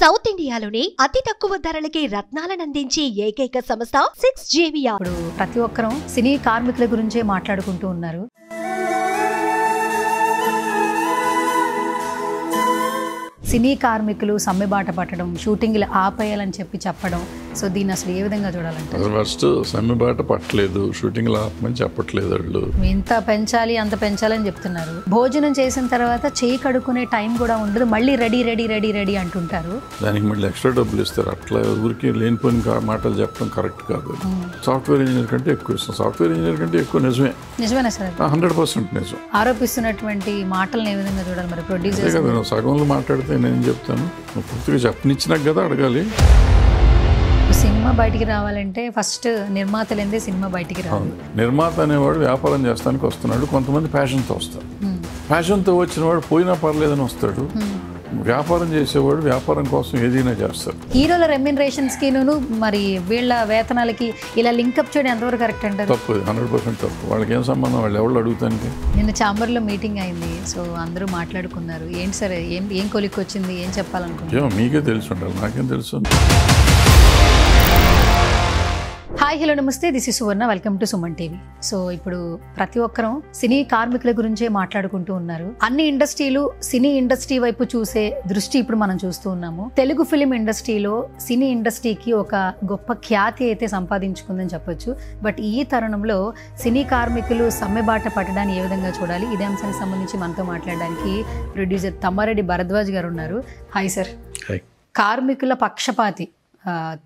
South ఇండియాలోనే అతి తక్కువ ధరలకి రత్నాలనందించే ఏకైక సంస్థ 6JVR. ఇప్పుడు ప్రతి ఒక్కరూ సినీ కార్మికుల గురించే మాట్లాడుకుంటూ ఉన్నారు. సినీ కార్మికులు సమ్మెబాట పట్టడం, షూటింగ్లు ఆపేయాలని చెప్పడం, సో దీన్ని అసలు ఏ విధంగా చూడాలంటే? ఫస్ట్ సమ్మెబాట పట్టలేదు, షూటింగ్లు ఆపమని చెప్పట్లేదు. వాళ్ళు ఇంత పెంచాలి అంత పెంచాలని చెప్తున్నారు. భోజనం చేసిన తర్వాత చేయి కడుక్కునే టైం కూడా ఉండదు, మళ్ళీ రెడీ రెడీ రెడీ రెడీ అంటుంటారు. దానికి మళ్ళీ ఎక్స్ట్రా డబ్బులు ఇస్తారు. అట్లా ఊరికి లేనిపోయిన మాటలు చెప్పడం కరెక్ట్ కాదు. సాఫ్ట్వేర్ ఇంజనీర్ కంటే ఎక్కువ ఇస్తాం. సాఫ్ట్వేర్ ఇంజనీర్ కంటే ఎక్కువ నిజమేనా సార్? 100% నిజం. ఆరోపిస్తున్నటువంటి మాటలను ఏ విధంగా చూడాలి మరి? ప్రొడ్యూసర్ కదా సగంలో మాట్లాడితే నేను చెప్తాను, పూర్తిగా చెప్పనిచ్చినాక కదా అడగాలి. సినిమా బయటికి రావాలంటే ఫస్ట్ నిర్మాతలేందే సినిమా బయటికి రావాలి. నిర్మాత అనేవాడు వ్యాపారం చేస్తానికి వస్తున్నాడు. కొంతమంది ప్యాషన్తో వస్తారు. ప్యాషన్తో వచ్చిన వాడు పోయినా పర్లేదని వస్తాడు. వ్యాపారం చేసేవాడు వ్యాపారం కోసం ఏదైనా చేస్తారు. హీరోల రెమ్యునరేషన్స్ కి మరి వీళ్ళ వేతనాలకి ఇలా లింకప్ చేయడం ఎంతవరకు కరెక్ట్ అంటారు? తప్పు, 100% తప్పు. వాళ్ళకి ఏం సంబంధం? వాళ్ళు ఎవరు అడుగుతానికి? నిన్న ఛాంబర్లో మీటింగ్ అయింది, సో అందరూ మాట్లాడుకున్నారు. ఏంటి సరే ఏం కొలిక్కి వచ్చింది, ఏం చెప్పాలనుకుంటున్నారు? మీకే తెలిసి ఉండాలి, నాకేం తెలుసు. హాయ్, హలో, నమస్తే. This is Suvarna. Welcome to Suman TV. So ఇప్పుడు ప్రతి ఒక్కరూ సినీ కార్మికుల గురించే మాట్లాడుకుంటూ ఉన్నారు. అన్ని ఇండస్ట్రీలు సినీ ఇండస్ట్రీ వైపు చూసే దృష్టి ఇప్పుడు మనం చూస్తూ ఉన్నాము. తెలుగు ఫిలిం ఇండస్ట్రీలో సినీ ఇండస్ట్రీకి ఒక గొప్ప ఖ్యాతి అయితే సంపాదించుకుందని చెప్పొచ్చు. బట్ ఈ తరుణంలో సినీ కార్మికులు సమ్మెబాట పట్టడాన్ని ఏ విధంగా చూడాలి? ఇదే అంశానికి సంబంధించి మనతో మాట్లాడడానికి ప్రొడ్యూసర్ తమ్మారెడ్డి భరద్వాజ్ గారు ఉన్నారు. Hi sir. కార్మికుల పక్షపాతి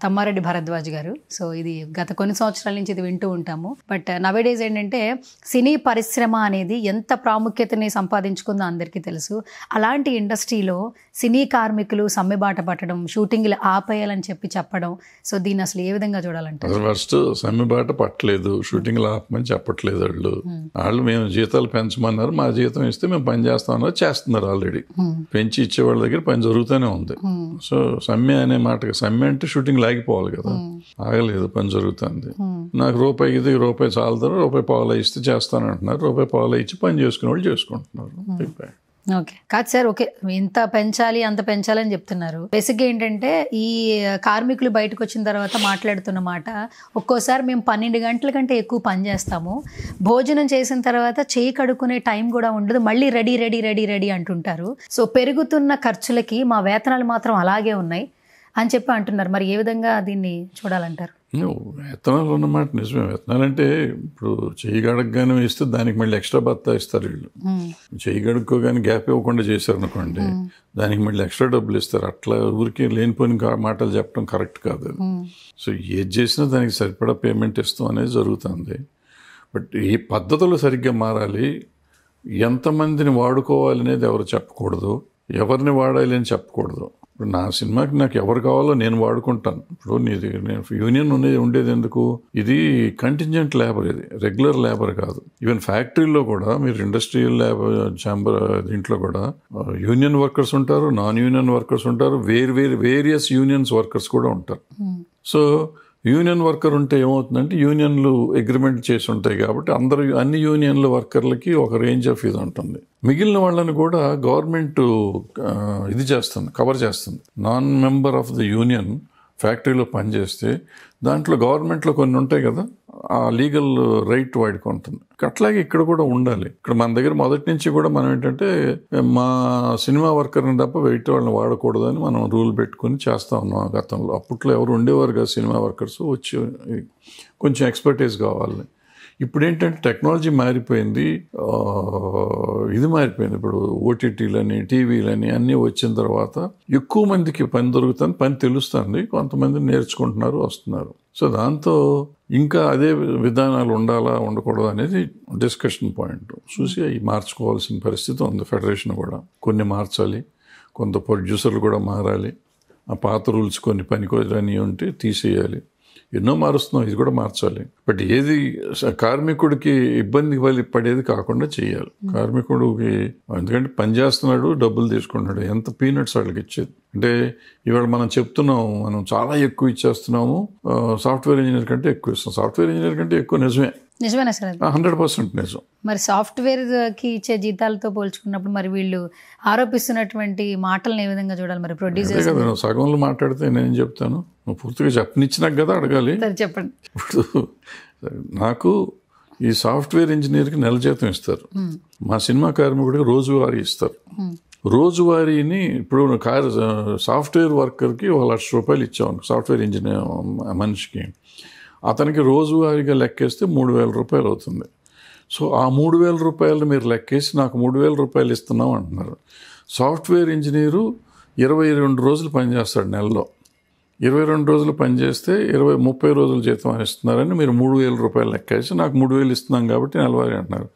తమ్మారెడ్డి భరద్వాజ్ గారు. సో ఇది గత కొన్ని సంవత్సరాల నుంచి ఇది వింటూ ఉంటాము. బట్ నవేడేస్ ఏంటంటే సినీ పరిశ్రమ అనేది ఎంత ప్రాముఖ్యతని సంపాదించుకుందో అందరికీ తెలుసు. అలాంటి ఇండస్ట్రీలో సినీ కార్మికులు సమ్మెబాట పట్టడం, షూటింగ్లు ఆపేయాలని చెప్పడం, సో దీన్ని అసలు ఏ విధంగా చూడాలంటే? ఫస్ట్ సమ్మెబాట పట్టలేదు, షూటింగ్లు ఆపమని చెప్పట్లేదు. వాళ్ళు మేము జీతాలు పెంచమన్నారు, మా జీతం ఇస్తే మేము పని చేస్తామన్నారు, చేస్తున్నారు. ఆల్రెడీ పెంచి ఇచ్చే వాళ్ళ దగ్గర పని జరుగుతూనే ఉంది. సో సమ్మె అనే మాట, సమ్మె అంటే షూటింగ్ లాగిపోవాలి కదా, ఆగలేదు, పని జరుగుతుంది. నాకు రూపాయి ఇది రూపాయి చాలుతారు, రూపాయి పావులా ఇస్తే చేస్తానంటున్నారు. రూపాయి పావులా ఇచ్చి పని చేసుకునే వాళ్ళు చేసుకుంటున్నారు. ఓకే కాదు సార్, ఓకే ఇంత పెంచాలి అంత పెంచాలని చెప్తున్నారు. బేసిక్గా ఏంటంటే ఈ కార్మికులు బయటకు వచ్చిన తర్వాత మాట్లాడుతున్న మాట, ఒక్కోసారి మేము 12 గంటల కంటే ఎక్కువ పని చేస్తాము, భోజనం చేసిన తర్వాత చేయి కడుక్కునే టైం కూడా ఉండదు, మళ్ళీ రెడీ రెడీ రెడీ రెడీ అంటుంటారు. సో పెరుగుతున్న ఖర్చులకి మా వేతనాలు మాత్రం అలాగే ఉన్నాయి అని చెప్పి అంటున్నారు. మరి ఏ విధంగా దీన్ని చూడాలంటారు? వేతనాలు ఉన్నమాట నిజమే. వేతనాలు అంటే ఇప్పుడు చెయ్యి గడకగానే ఇస్తే దానికి మళ్ళీ ఎక్స్ట్రా భత్తా ఇస్తారు. వీళ్ళు చెయ్యి గడుక్కోగానే గ్యాప్ ఇవ్వకుండా చేశారు అనుకోండి, దానికి మళ్ళీ ఎక్స్ట్రా డబ్బులు ఇస్తారు. అట్లా ఊరికి లేనిపోయిన మాటలు చెప్పడం కరెక్ట్ కాదు. సో ఏది చేసినా దానికి సరిపడా పేమెంట్ ఇస్తాం అనేది జరుగుతుంది. బట్ ఈ పద్ధతులు సరిగ్గా మారాలి. ఎంతమందిని వాడుకోవాలి అనేది ఎవరు చెప్పకూడదు, ఎవరిని వాడాలి అని చెప్పకూడదు. ఇప్పుడు నా సినిమాకి నాకు ఎవరు కావాలో నేను వాడుకుంటాను. ఇప్పుడు నేను యూనియన్ ఉండేది ఎందుకు? ఇది కంటింజెంట్ లేబర్, ఇది రెగ్యులర్ లేబర్ కాదు. ఈవెన్ ఫ్యాక్టరీలో కూడా మీరు ఇండస్ట్రియల్ లేబర్ ఛాంబర్ దీంట్లో కూడా యూనియన్ వర్కర్స్ ఉంటారు, నాన్ యూనియన్ వర్కర్స్ ఉంటారు, వేరియస్ యూనియన్స్ వర్కర్స్ కూడా ఉంటారు. సో యూనియన్ వర్కర్ ఉంటే ఏమవుతుందంటే యూనియన్లు అగ్రిమెంట్ చేసి ఉంటాయి కాబట్టి అన్ని యూనియన్ల వర్కర్లకి ఒక రేంజ్ ఆఫ్ ఇది ఉంటుంది. మిగిలిన వాళ్ళని కూడా గవర్నమెంట్ ఇది చేస్తుంది, కవర్ చేస్తుంది. Non member of the union ఫ్యాక్టరీలో పనిచేస్తే దాంట్లో గవర్నమెంట్లో కొన్ని ఉంటాయి కదా, ఆ లీగల్ రైట్ వాడికి ఉంటుంది. అట్లాగే ఇక్కడ కూడా ఉండాలి. ఇక్కడ మన దగ్గర మొదటి నుంచి కూడా మనం ఏంటంటే మా సినిమా వర్కర్ని తప్ప వెయిట్ వాళ్ళని వాడకూడదని మనం రూల్ పెట్టుకుని చేస్తా ఉన్నాం గతంలో. అప్పట్లో ఎవరు ఉండేవారు కదా సినిమా వర్కర్స్, వచ్చి కొంచెం ఎక్స్పర్టైజ్ కావాలి. ఇప్పుడు ఏంటంటే టెక్నాలజీ మారిపోయింది, ఇది మారిపోయింది. ఇప్పుడు ఓటీటీలని టీవీలని అన్నీ వచ్చిన తర్వాత ఎక్కువ మందికి పని దొరుకుతుంది, పని తెలుస్తుంది, కొంతమంది నేర్చుకుంటున్నారు, వస్తున్నారు. సో దాంతో ఇంకా అదే విధానాలు ఉండాలా ఉండకూడదు అనేది డిస్కషన్ పాయింట్. చూసి అవి మార్చుకోవాల్సిన పరిస్థితి ఉంది. ఫెడరేషన్ కూడా కొన్ని మార్చాలి, కొంత ప్రొడ్యూసర్లు కూడా మారాలి, ఆ పాత రూల్స్ కొన్ని పనికొని ఉంటే తీసేయాలి. ఎన్నో మారుస్తున్నాం, ఇది కూడా మార్చాలి. బట్ ఏది కార్మికుడికి ఇబ్బంది పడేది కాకుండా చేయాలి. కార్మికుడికి ఎందుకంటే పని చేస్తున్నాడు, డబ్బులు తీసుకుంటున్నాడు, ఎంత పీనట్స్ వాళ్ళకి ఇచ్చేది. అంటే ఇవాళ మనం చెప్తున్నాం, మనం చాలా ఎక్కువ ఇచ్చేస్తున్నాము, సాఫ్ట్వేర్ ఇంజనీర్ కంటే ఎక్కువ ఇస్తాం. సాఫ్ట్వేర్ ఇంజనీర్ కంటే ఎక్కువ నిజమే. నిజమేనా సార్ అది? 100% నిజం. మరి సాఫ్ట్వేర్ కి ఇచ్చే జీతాలతో పోల్చుకున్నప్పుడు మరి వీళ్ళు ఆరోపిస్తున్నటువంటి మాటలను ఏ విధంగా చూడాలి మరి అదే ప్రొడ్యూసర్స్? కదా, నువ్వు సగంలో మాట్లాడితే నేను చెప్తాను, నువ్వు పూర్తిగా చెప్పనిచ్చినాక కదా అడగాలి. చెప్పండి. ఇప్పుడు నాకు ఈ సాఫ్ట్వేర్ ఇంజనీర్కి నెల జీతం ఇస్తారు, మా సినిమా కార్మికుడికి రోజువారీ ఇస్తారు. రోజువారీని ఇప్పుడు సాఫ్ట్వేర్ వర్కర్కి 1,00,000 రూపాయలు ఇచ్చాం సాఫ్ట్వేర్ ఇంజనీర్ మనిషికి, అతనికి రోజువారీగా లెక్కేస్తే 3,000 రూపాయలు అవుతుంది. సో ఆ 3,000 రూపాయలు మీరు లెక్కేసి నాకు 3,000 రూపాయలు ఇస్తున్నాం అంటున్నారు. సాఫ్ట్వేర్ ఇంజనీరు 22 రోజులు పనిచేస్తాడు నెలలో. 22 రోజులు పనిచేస్తే 30 రోజులు జీతం ఇస్తున్నారని మీరు 3,000 రూపాయలు లెక్కేసి నాకు 3,000 ఇస్తున్నాం కాబట్టి నెలవారీ అంటున్నారు.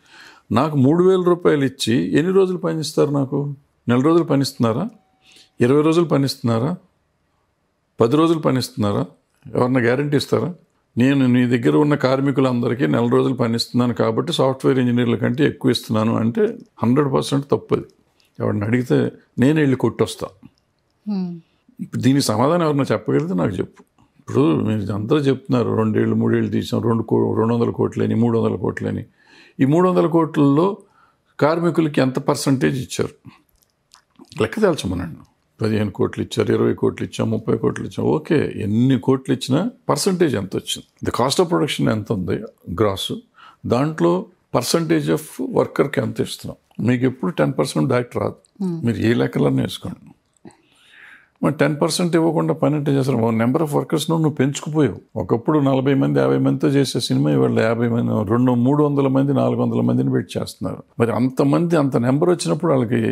నాకు 3,000 రూపాయలు ఇచ్చి ఎన్ని రోజులు పనిస్తారు? నాకు నెల రోజులు పనిస్తున్నారా? 20 రోజులు పనిస్తున్నారా? 10 రోజులు పనిస్తున్నారా? ఎవరన్నా గ్యారంటీ ఇస్తారా? నేను నీ దగ్గర ఉన్న కార్మికులందరికీ నెల రోజులు పనిస్తున్నాను కాబట్టి సాఫ్ట్వేర్ ఇంజనీర్ల కంటే ఎక్కువ ఇస్తున్నాను అంటే 100% తప్పది. ఎవరిని అడిగితే నేను వెళ్ళి కొట్టొస్తా. దీనికి సమాధానం ఎవరన్నా చెప్పగలిగితే నాకు చెప్పు. ఇప్పుడు మీరు అందరూ చెప్తున్నారు 2 ఏళ్ళు 3 ఏళ్ళు తీసాం, 200 కోట్లని 300 కోట్లని. ఈ 300 కోట్లలో కార్మికులకి ఎంత పర్సంటేజ్ ఇచ్చారు లెక్క తేల్చమనండి. 15 కోట్లు ఇచ్చారు, 20 కోట్లు ఇచ్చాం, 30 కోట్లు ఇచ్చాం. ఓకే, ఎన్ని కోట్లు ఇచ్చినా పర్సంటేజ్ ఎంత వచ్చింది? ది కాస్ట్ ఆఫ్ ప్రొడక్షన్ ఎంత ఉంది గ్రాస్, దాంట్లో పర్సంటేజ్ ఆఫ్ వర్కర్కి ఎంత ఇస్తున్నాం? మీకు ఎప్పుడు 10% దాటి రాదు. మీరు ఏ లెక్కలన్నీ వేసుకోండి. మరి 10% ఇవ్వకుండా పని అంటే చేస్తారు. నెంబర్ ఆఫ్ వర్కర్స్ను నువ్వు పెంచుకుపోయావు. ఒకప్పుడు 40 మంది 50 మందితో చేసే సినిమా ఇవాళ 50 మంది 300 మంది 400 మందిని పెట్టి చేస్తున్నారు. మరి అంతమంది అంత నెంబర్ వచ్చినప్పుడు వాళ్ళకి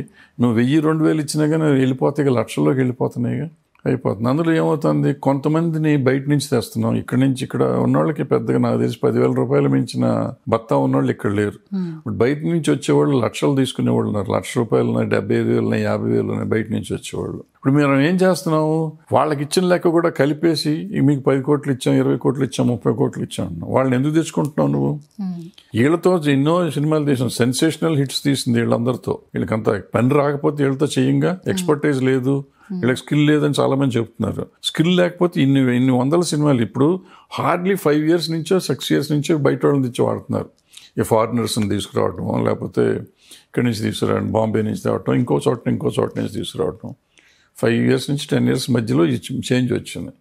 నువ్వు 1000-2000 ఇచ్చినా కానీ వెళ్ళిపోతాయి, లక్షల్లోకి వెళ్ళిపోతున్నాయిగా, అయిపోతుంది. అందులో ఏమవుతుంది, కొంతమందిని బయట నుంచి తెస్తున్నాం. ఇక్కడి నుంచి ఇక్కడ ఉన్నవాళ్ళకి పెద్దగా నాకు తెలిసి 10,000 రూపాయలు మించిన బత్తా ఉన్నవాళ్ళు ఇక్కడ లేరు. బయట నుంచి వచ్చేవాళ్ళు లక్షలు తీసుకునేవాళ్ళు ఉన్నారు. 1,00,000 రూపాయలు 75,000 50,000 బయట నుంచి వచ్చేవాళ్ళు. ఇప్పుడు మేము ఏం చేస్తున్నాము, వాళ్ళకి ఇచ్చిన లెక్క కూడా కలిపేసి మీకు 10 కోట్లు ఇచ్చాం, 20 కోట్లు ఇచ్చాం, 30 కోట్లు ఇచ్చాం అన్నాం. వాళ్ళని ఎందుకు తెచ్చుకుంటున్నావు నువ్వు? వీళ్ళతో ఎన్నో సినిమాలు తీసాం, సెన్సేషనల్ హిట్స్ తీసింది వీళ్ళందరితో. వీళ్ళకంత పని రాకపోతే వీళ్ళతో చేయంగా, ఎక్స్పర్టైజ్ లేదు, వీళ్ళకి స్కిల్ లేదని చాలామంది చెప్తున్నారు. స్కిల్ లేకపోతే ఇన్ని వందల సినిమాలు ఇప్పుడు హార్డ్లీ 5 years నుంచో 6 years నుంచో బయట వాళ్ళని తెచ్చి వాడుతున్నారు. ఈ ఫారినర్స్ని తీసుకురావటం, లేకపోతే ఇక్కడి నుంచి తీసుకురావడం, బాంబే నుంచి తేవటం, ఇంకో చోట నుంచి తీసుకురావటం. 5 years నుంచి 10 years మధ్యలో చేంజ్ వచ్చింది.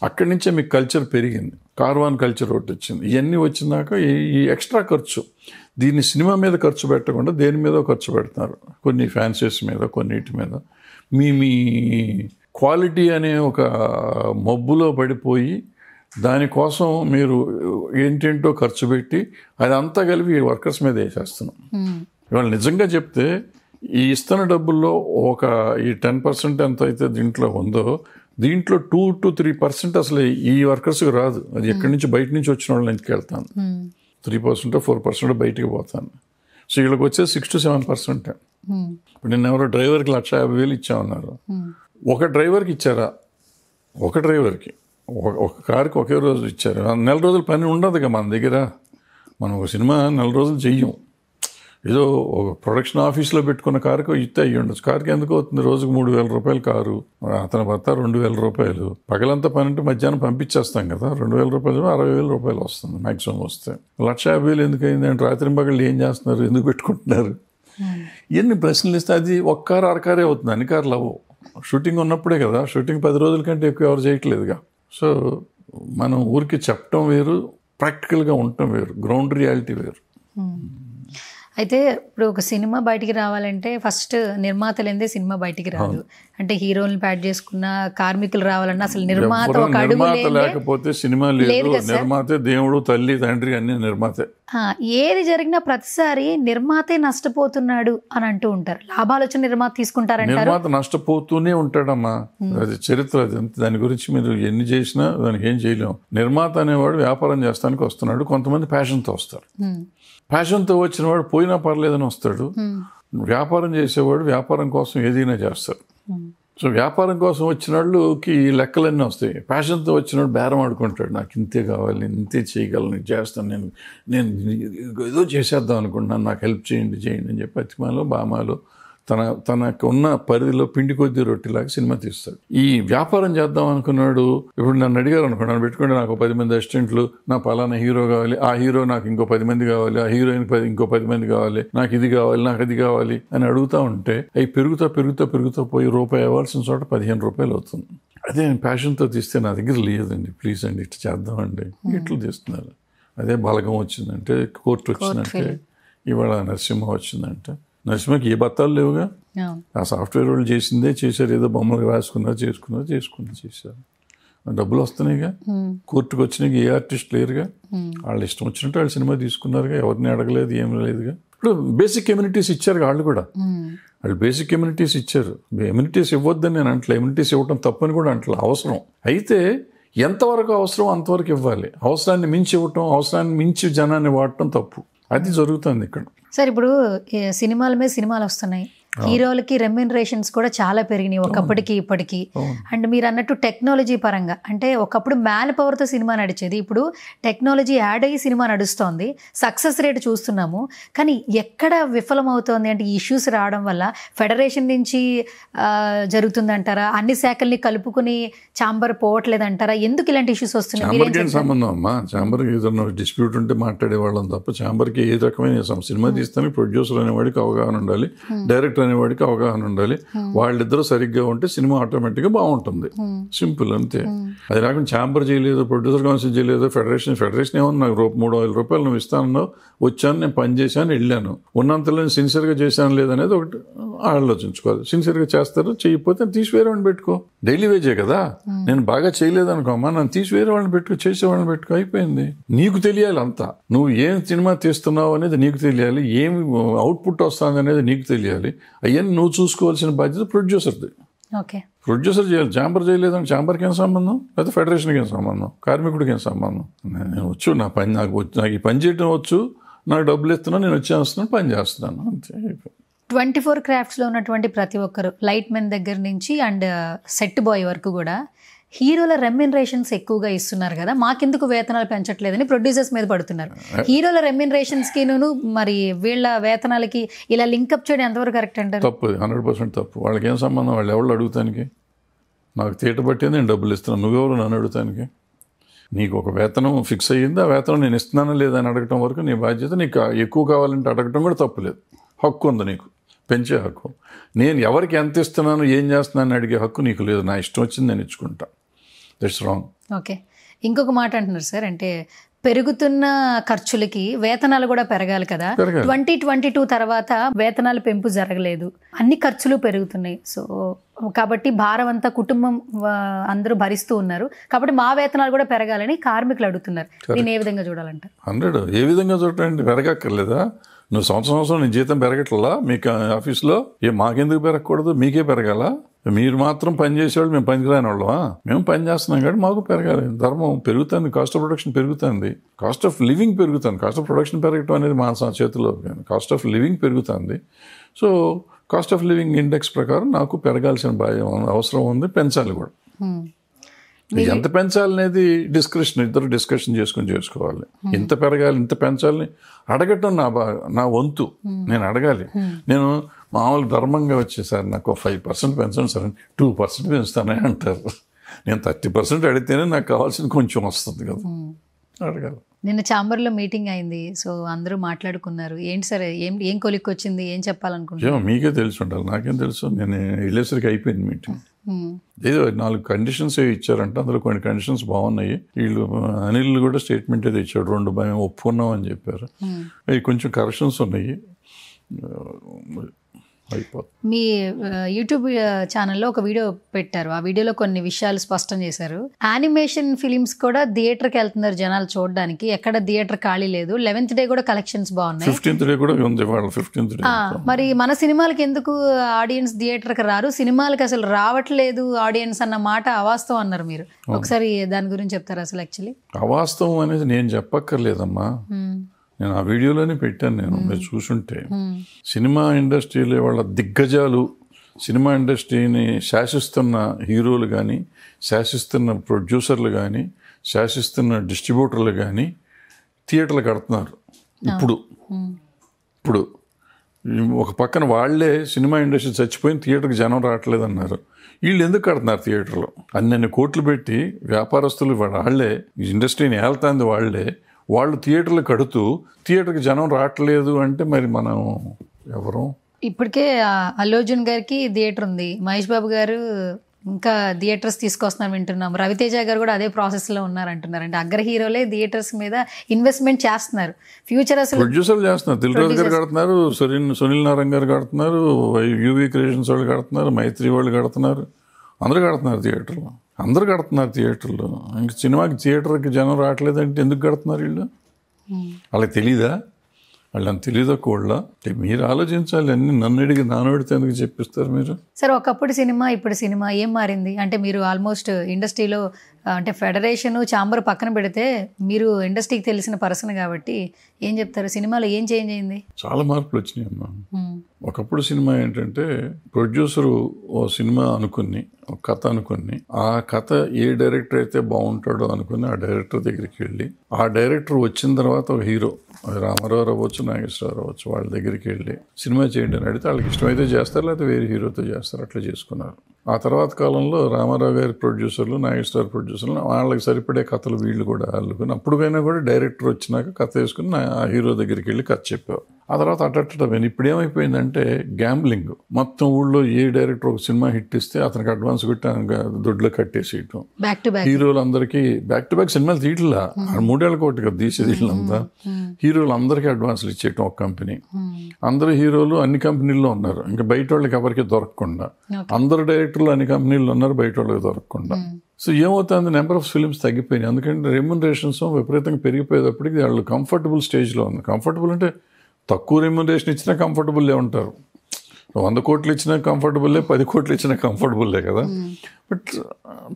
అక్కడి నుంచే మీకు కల్చర్ పెరిగింది. కార్వాన్ కల్చర్ ఒకటి వచ్చింది. ఇవన్నీ వచ్చినాక ఈ ఎక్స్ట్రా ఖర్చు, దీన్ని సినిమా మీద ఖర్చు పెట్టకుండా దేని మీద ఖర్చు పెడుతున్నారు. కొన్ని ఫ్యాన్సీస్ మీద, కొన్నిటి మీద. మీ క్వాలిటీ అనే ఒక మబ్బులో పడిపోయి దానికోసం మీరు ఏంటేంటో ఖర్చు పెట్టి అదంతా కలిపి వర్కర్స్ మీద వేసేస్తున్నాం. ఇవాళ నిజంగా చెప్తే ఈ ఇస్తున్న డబ్బుల్లో ఈ 10% ఎంత అయితే దీంట్లో ఉందో, దీంట్లో 2 to 3% అసలు ఈ వర్కర్స్కి రాదు. అది ఎక్కడి నుంచి బయట నుంచి వచ్చిన వాళ్ళని ఇంటికి వెళ్తాను. 3% 4% బయటికి పోతాను. సో వీళ్ళకి వచ్చేది 6 to 7%. ఇప్పుడు నిన్న ఎవరో డ్రైవర్కి 1,50,000 ఇచ్చామన్నారు. ఒక డ్రైవర్కి ఇచ్చారా? ఒక డ్రైవర్కి ఒక కారుకి ఒకే రోజు ఇచ్చారు. 4 రోజులు పని ఉండదుగా మన దగ్గర. మనం ఒక సినిమా 4 రోజులు చెయ్యం. ఏదో ఒక ప్రొడక్షన్ ఆఫీస్లో పెట్టుకున్న కారుకు ఇస్తే అయ్యి ఉండొచ్చు. కారుకి ఎందుకు అవుతుంది? రోజుకు 3,000 రూపాయలు కారు, అతని భర్త 2,000 రూపాయలు. పగలంతా పని అంటే మధ్యాహ్నం పంపించేస్తాం కదా, 2,000 రూపాయలు 60,000 రూపాయలు వస్తుంది మ్యాక్సిమం వస్తే. 1,50,000 ఎందుకు అయింది అంటే రాత్రి పగళ్ళు ఏం చేస్తున్నారు, ఎందుకు పెట్టుకుంటున్నారు, ఎన్ని ప్రశ్నలు ఇస్తే అది ఒక్క కారు అరకారే అవుతుంది, అన్ని కార్లు అవ్వవు. షూటింగ్ ఉన్నప్పుడే కదా, షూటింగ్ 10 రోజుల కంటే ఎక్కువ ఎవరు చేయట్లేదుగా. సో మనం ఊరికి చెప్పడం వేరు, ప్రాక్టికల్గా ఉండటం వేరు, గ్రౌండ్ రియాలిటీ వేరు. అయితే ఇప్పుడు ఒక సినిమా బయటికి రావాలంటే ఫస్ట్ నిర్మాతలేందే సినిమా బయటికి రాదు. అంటే హీరోలను ప్యాడ్ చేసుకున్న కార్మికులు రావాలన్నా అసలు నిర్మాత ఒక అడుగు లేకపోతే సినిమా లేదు. నిర్మాతే దేవుడు, తల్లి, తండ్రి అన్ని నిర్మాతే. ఏది జరిగినా ప్రతిసారి నిర్మాతే నష్టపోతున్నాడు అని అంటూ ఉంటారు. లాభాలు వచ్చిన నిర్మాత తీసుకుంటారంటారు. నిర్మాత నష్టపోతూనే ఉంటాడమ్మా, అది చరిత్ర. అది దాని గురించి మీరు ఎన్ని చేసినా దానికి ఏం చేయలేము. నిర్మాత అనేవాడు వ్యాపారం చేస్తానికి వస్తున్నాడు. కొంతమంది ప్యాషన్తో వస్తారు. ప్యాషన్తో వచ్చిన వాడు పోయినా పర్లేదని వస్తాడు. వ్యాపారం చేసేవాడు వ్యాపారం కోసం ఏదైనా చేస్తాడు. సో వ్యాపారం కోసం వచ్చిన వాళ్ళకి లెక్కలన్నీ వస్తాయి. ప్యాషన్తో వచ్చినవాడు బేరం ఆడుకుంటాడు, నాకు ఇంతే కావాలి, ఇంతే చేయగలను, చేస్తాను, నేను ఏదో చేసేద్దాం అనుకుంటున్నాను, నాకు హెల్ప్ చేయండి అని చెప్పి అతిమాలో బామాలో తనకు ఉన్న పరిధిలో పిండి కొద్ది రొట్టెలాగా సినిమా తీస్తాడు. ఈ వ్యాపారం చేద్దాం అనుకున్నాడు. ఇప్పుడు నన్ను అడిగారు అనుకోండి, నన్ను పెట్టుకుంటే నాకు 10 మంది అసిస్టెంట్లు, నా పలానా హీరో కావాలి, ఆ హీరో నాకు ఇంకో 10 మంది కావాలి, ఆ హీరోయిన్ ఇంకో 10 మంది కావాలి, నాకు ఇది కావాలి, నాకు అది కావాలి అని అడుగుతా ఉంటే అవి పెరుగుతా పోయి రూపాయి అవ్వాల్సిన చోట 15 రూపాయలు అవుతుంది. అదే నేను ప్యాషన్తో తీస్తే నా దగ్గర లేదండి, ప్లీజ్ అండి ఇట్లా చేద్దామండి, ఇట్లు తీస్తున్నారు. అదే బలగం వచ్చిందంటే, కోర్టు వచ్చిందంటే, ఇవాళ నరసింహ వచ్చిందంటే, నరసింహకి ఏ బత్తాలు లేవుగా, ఆ సాఫ్ట్వేర్ వాళ్ళు చేసిందే చేశారు, ఏదో బొమ్మలు రాసుకున్నారు, చేశారు. డబ్బులు వస్తున్నాయిగా, కోర్టుకు వచ్చినాయి, ఏ ఆర్టిస్ట్ లేరుగా, వాళ్ళు ఇష్టం వచ్చినట్టు వాళ్ళు సినిమా తీసుకున్నారుగా, ఎవరిని అడగలేదు, ఏం లేదుగా. ఇప్పుడు బేసిక్ కమ్యూనిటీస్ ఇచ్చారు వాళ్ళు కూడా, వాళ్ళు బేసిక్ కమ్యూనిటీస్ ఇచ్చారు. ఎమ్యూనిటీస్ ఇవ్వద్దని నేను అంటలే, ఎమ్యూనిటీస్ ఇవ్వడం తప్పని కూడా అంటలే, అవసరం. అయితే ఎంతవరకు అవసరం అంతవరకు ఇవ్వాలి. అవసరాన్ని మించి ఇవ్వటం, అవసరాన్ని మించి జనాన్ని వాడటం తప్పు. అది జరుగుతుంది ఇక్కడ. సార్ ఇప్పుడు సినిమాల మీద సినిమాలు వస్తున్నాయి, హీరోలకి రెమ్యూనరేషన్స్ కూడా చాలా పెరిగినాయి ఒకప్పటికి ఇప్పటికి. అండ్ మీరు అన్నట్టు టెక్నాలజీ పరంగా అంటే ఒకప్పుడు మ్యాన్ పవర్తో సినిమా నడిచేది, ఇప్పుడు టెక్నాలజీ యాడ్ అయ్యి సినిమా నడుస్తోంది, సక్సెస్ రేట్ చూస్తున్నాము. కానీ ఎక్కడ విఫలమవుతోంది అంటే ఇష్యూస్ రావడం వల్ల ఫెడరేషన్ నుంచి జరుగుతుందంటారా, అన్ని శాఖల్ని కలుపుకుని ఛాంబర్ పోవట్లేదంటారా, ఎందుకు ఇలాంటి ఇష్యూస్ వస్తున్నాయి? సంబంధం అమ్మా, ఛాంబర్కి ఏదైనా డిస్ప్యూట్ ఉంటే మాట్లాడేవాళ్ళం తప్ప ఛాంబర్కి ఏ రకమైన సినిమా తీస్తానికి ప్రొడ్యూసర్ అనేవాడికి అవగాహన ఉండాలి, డైరెక్టర్ అనేవాడికి అవగాహన ఉండాలి. వాళ్ళిద్దరూ సరిగ్గా ఉంటే సినిమా ఆటోమేటిక్గా బాగుంటుంది. సింపుల్ అంతే. అది రాకుండా ఛాంబర్ చేయలేదు, ప్రొడ్యూసర్ కౌన్సిల్ చేయలేదు, ఫెడరేషన్ ఏమన్నా నాకు 3,000 రూపాయలు నువ్వు ఇస్తానన్నావు, వచ్చాను, నేను పని చేశాను, వెళ్ళాను, ఉన్నంతలో నేను సిన్సియర్గా చేశాను లేదనేది ఒకటి ఆలోచించుకోవాలి. సిన్సియర్గా చేస్తారు, చేయకపోతే తీసి వేరే వాళ్ళని పెట్టుకో, డైలీ వేజే కదా. నేను బాగా చేయలేదనుకోమ్మా, నన్ను తీసి వేరే వాళ్ళని పెట్టుకో, చేసేవాళ్ళని పెట్టుకో, అయిపోయింది. నీకు తెలియాలి అంతా, నువ్వు ఏం సినిమా తీస్తున్నావు అనేది నీకు తెలియాలి, ఏమి అవుట్పుట్ వస్తుంది అనేది నీకు తెలియాలి. అవన్నీ నువ్వు చూసుకోవాల్సిన బాధ్యత ప్రొడ్యూసర్ది. ప్రొడ్యూసర్ చేయాలి, ఛాంబర్ చేయలేదని ఛాంబర్కి ఏం సంబంధం, లేదా ఫెడరేషన్కి ఏం సంబంధం, కార్మికుడికి ఏం సంబంధం. నేను వచ్చు, నాకు ఈ పని చేయడం వచ్చు, నాకు డబ్బులు ఇస్తున్నాను, నేను వచ్చేస్తున్నాను, పని చేస్తున్నాను, అంతే. 24 క్రాఫ్ట్స్లో ఉన్నటువంటి ప్రతి ఒక్కరు, లైట్ మెన్ దగ్గర నుంచి అండ్ సెట్ బాయ్ వరకు కూడా హీరోల రెమ్యూనరేషన్స్ ఎక్కువగా ఇస్తున్నారు కదా, మాకెందుకు వేతనాలు పెంచట్లేదని ప్రొడ్యూసర్స్ మీద పడుతున్నారు. హీరోల రెమ్యూనరేషన్స్కి మరి వీళ్ళ వేతనాలకి ఇలా లింకప్ చేయడం ఎంతవరకు కరెక్ట్ అంటారు? తప్పు, 100% తప్పు. వాళ్ళకి ఏం సంబంధం, వాళ్ళు ఎవరు అడుగుతానికి? నాకు తీట పట్టే నేను డబ్బులు ఇస్తున్నాను, నువ్వెవరు నన్ను అడుగుతానికి? నీకు ఒక వేతనం ఫిక్స్ అయ్యింది, ఆ వేతనం నేను ఇస్తున్నానా లేదా అని అడగటం వరకు నీ బాధ్యత. నీకు ఎక్కువ కావాలంటే అడగటం కూడా తప్పులేదు, హక్కు ఉంది నీకు, పెంచే హక్కు. నేను ఎవరికి ఎంత ఇస్తున్నాను, ఏం చేస్తున్నాను అడిగే హక్కు నీకు లేదు. నా ఇష్టం వచ్చింది నేను ఇచ్చుకుంటా, దట్స్ రాంగ్. ఓకే, ఇంకొక మాట అంటున్నారు సార్, అంటే పెరుగుతున్న ఖర్చులకి వేతనాలు కూడా పెరగాలి కదా. 2022 తర్వాత వేతనాల పెంపు జరగలేదు, అన్ని ఖర్చులు పెరుగుతున్నాయి. సో కాబట్టి భారం అంతా కుటుంబం అందరూ భరిస్తూ ఉన్నారు, కాబట్టి మా వేతనాలు కూడా పెరగాలని కార్మికులు అడుగుతున్నారు. దీన్ని ఏ విధంగా చూడాలంటారు? 100 ఏ విధంగా చూడండి, పెరగక్కర్లేదా? నువ్వు సంవత్సరం నీ జీతం పెరగట్లా మీకు ఆఫీస్లో? మాకెందుకు పెరగకూడదు? మీకే పెరగాల? మీరు మాత్రం పని చేసేవాళ్ళు మేము పనికిరాని వాళ్ళమా? మేము పని చేస్తున్నాం కాబట్టి మాకు పెరగాలి. ధర్మం పెరుగుతుంది, కాస్ట్ ఆఫ్ ప్రొడక్షన్ పెరుగుతుంది, కాస్ట్ ఆఫ్ లివింగ్ పెరుగుతుంది. కాస్ట్ ఆఫ్ ప్రొడక్షన్ పెరగటం అనేది మా చేతిలో, కాస్ట్ ఆఫ్ లివింగ్ పెరుగుతుంది. So cost of living index ప్రకారం నాకు పెరగాల్సిన అవసరం ఉంది, పెంచాలి కూడా. ఎంత పెంచాలనేది ఇద్దరు డిస్కషన్ చేసుకోవాలి. ఇంత పెరగాలి, ఇంత పెంచాలని అడగటం నా వంతు, నేను అడగాలి. నేను మామూలు ధర్మంగా వచ్చేసారి నాకు 5% పెంచండి సార్, 2% పెంచుతానే అంటారు. నేను 30% అడిగితేనే నాకు కావాల్సింది కొంచెం వస్తుంది కదా, అడగాలి. నిన్న ఛాంబర్లో మీటింగ్ అయింది, సో అందరూ మాట్లాడుకున్నారు. ఏంటి సరే ఏం కొలిక్కి వచ్చింది, ఏం చెప్పాలనుకుంటున్నా? మీకే తెలిసి ఉండాలి, నాకేం తెలుసు. నేను వెళ్ళేసరికి అయిపోయింది మీటింగ్. ఏదో 4 కండిషన్స్ ఇచ్చారంట, అందులో కొన్ని కండిషన్స్ బాగున్నాయి. వీళ్ళు అనిల్ కూడా స్టేట్మెంట్ ఏదో ఇచ్చాడు, 2 భయం ఒప్పుకున్నాం అని చెప్పారు. అవి కొంచెం కరెక్షన్స్ ఉన్నాయి, అయిపోతుంది. మీ యూట్యూబ్ ఛానల్లో ఒక వీడియో పెట్టారు, ఆ వీడియోలో కొన్ని విషయాలు స్పష్టం చేశారు. యానిమేషన్ ఫిలిమ్స్ కూడా థియేటర్కి వెళ్తున్నారు జనాలు చూడడానికి, ఎక్కడ థియేటర్ ఖాళీ లేదు. 11th డే కూడా కలెక్షన్స్ బాగున్నాయి, 15th డే కూడా ఉంది. 15th డే మరి మన సినిమాలకి ఎందుకు ఆడియన్స్ థియేటర్కి రారు? సినిమాలకి అసలు రావట్లేదు ఆడియన్స్ అన్న మాట అవాస్తవం అన్నారు మీరు. ఒకసారి దాని గురించి చెప్తారు? అసలు యాక్చువల్లీ అవాస్తవం అనేది నేను చెప్పక్కర్లేదమ్మా, నేను ఆ వీడియోలోనే పెట్టాను. నేను మీరు చూసుంటే సినిమా ఇండస్ట్రీలో వాళ్ళ దిగ్గజాలు, సినిమా ఇండస్ట్రీని శాసిస్తున్న హీరోలు కానీ, శాసిస్తున్న ప్రొడ్యూసర్లు కానీ, శాసిస్తున్న డిస్ట్రిబ్యూటర్లు కానీ థియేటర్లు కడుతున్నారు. ఇప్పుడు ఒక పక్కన వాళ్ళే సినిమా ఇండస్ట్రీ చచ్చిపోయిన థియేటర్కి జనం రావట్లేదు అన్నారు. వీళ్ళు ఎందుకు కడుతున్నారు థియేటర్లో? అన్ని కోట్లు పెట్టి వ్యాపారస్తులు వాళ్ళే ఇండస్ట్రీని ఏళ్తాంది వాళ్ళే, వాళ్ళు థియేటర్లు కడుతూ థియేటర్కి జనం రావట్లేదు అంటే మరి మనం ఎవరు? ఇప్పటికే అల్లు అర్జున్ గారికి థియేటర్ ఉంది, మహేష్ బాబు గారు ఇంకా థియేటర్స్ తీసుకొస్తున్నారు వింటున్నాం, రవితేజ గారు కూడా అదే ప్రాసెస్లో ఉన్నారంటున్నారు. అంటే అగ్ర హీరోలే థియేటర్స్ మీద ఇన్వెస్ట్మెంట్ చేస్తున్నారు. ఫ్యూచర్ అసలు ప్రొడ్యూసర్లు చేస్తున్నారు. దిల్రాజు గారు కడుతున్నారు, సునీల్ నారాయణ గారు కడుతున్నారు, యూవీ క్రియేషన్స్ వాళ్ళు కడుతున్నారు, మైత్రి వాళ్ళు కడుతున్నారు, అందరూ కడుతున్నారు థియేటర్లు. అందరూ కడుతున్నారు థియేటర్లు. ఇంక సినిమాకి థియేటర్కి జనం రావట్లేదంటే ఎందుకు కడుతున్నారు వీళ్ళు? వాళ్ళకి తెలీదా? వాళ్ళని తెలియదు కూడా. మీరు ఆలోచించాలి. అన్ని నన్ను అడిగి నానోడితే ఎందుకు చెప్పిస్తారు మీరు? సరే, ఒకప్పుడు సినిమా ఇప్పుడు సినిమా ఏం మారింది అంటే మీరు ఆల్మోస్ట్ ఇండస్ట్రీలో అంటే ఫెడరేషన్ ఛాంబర్ పక్కన పెడితే మీరు ఇండస్ట్రీకి తెలిసిన పర్సన్ కాబట్టి ఏం చెప్తారు? సినిమాలో ఏం చేంజ్ అయింది? చాలా మార్పులు వచ్చినాయి అమ్మా. ఒకప్పుడు సినిమా ఏంటంటే ప్రొడ్యూసరు ఓ సినిమా అనుకుని, ఒక కథ అనుకుని, ఆ కథ ఏ డైరెక్టర్ అయితే బాగుంటాడో అనుకుని ఆ డైరెక్టర్ దగ్గరికి వెళ్ళి, ఆ డైరెక్టర్ వచ్చిన తర్వాత ఒక హీరో, రామారావు అవ్వచ్చు, నాగేశ్వరరావు అవ్వచ్చు, వాళ్ళ దగ్గరికి వెళ్ళి సినిమా చేయండి అని అడిగితే వాళ్ళకి ఇష్టమైతే చేస్తారు, లేకపోతే వేరే హీరోతో చేస్తారు. అట్లా చేసుకున్నారు. ఆ తర్వాత కాలంలో రామారావు గారి ప్రొడ్యూసర్లు, నాగేశ్వర ప్రొడ్యూసర్లు వాళ్ళకి సరిపడే కథలు వీళ్ళు కూడా అల్లుకుని, అప్పుడుకైనా కూడా డైరెక్టర్ వచ్చినాక కథ వేసుకుని ఆ హీరో దగ్గరికి వెళ్ళి కథ చెప్పావు. ఆ తర్వాత అట్టట్టని ఇప్పుడు ఏమైపోయిందంటే గ్యాంబ్లింగ్. మొత్తం ఊళ్ళో ఏ డైరెక్టర్ ఒక సినిమా హిట్ ఇస్తే అతనికి అడ్వాన్స్ కొట్టి దొడ్లో కట్టేసేయటం. హీరోలు అందరికీ బ్యాక్ టు బ్యాక్ సినిమాలు తీయట్లా, 3 ఏళ్ళ కోటి కదా తీసేది వీళ్ళంతా. హీరోలు అందరికీ అడ్వాన్స్లు ఇచ్చేయటం ఒక కంపెనీ. అందరు హీరోలు అన్ని కంపెనీల్లో ఉన్నారు, ఇంకా బయట వాళ్ళకి ఎవరికి దొరకకుండా. అందరు డైరెక్టర్లు అన్ని కంపెనీల్లో ఉన్నారు, బయట వాళ్ళకి దొరకకుండా. సో ఏమవుతుంది, నెంబర్ ఆఫ్ ఫిల్మ్స్ తగ్గిపోయినాయి. ఎందుకంటే రెమ్యునరేషన్స్ విపరీతంగా పెరిగిపోయేటప్పటికి వాళ్ళు కంఫర్టబుల్ స్టేజ్లో ఉంది. కంఫర్టబుల్ అంటే తక్కువ రెమ్యునరేషన్ ఇచ్చినా కంఫర్టబుల్లే ఉంటారు. 100 కోట్లు ఇచ్చినా కంఫర్టబుల్లే, 10 కోట్లు ఇచ్చినా కంఫర్టబుల్లే కదా. బట్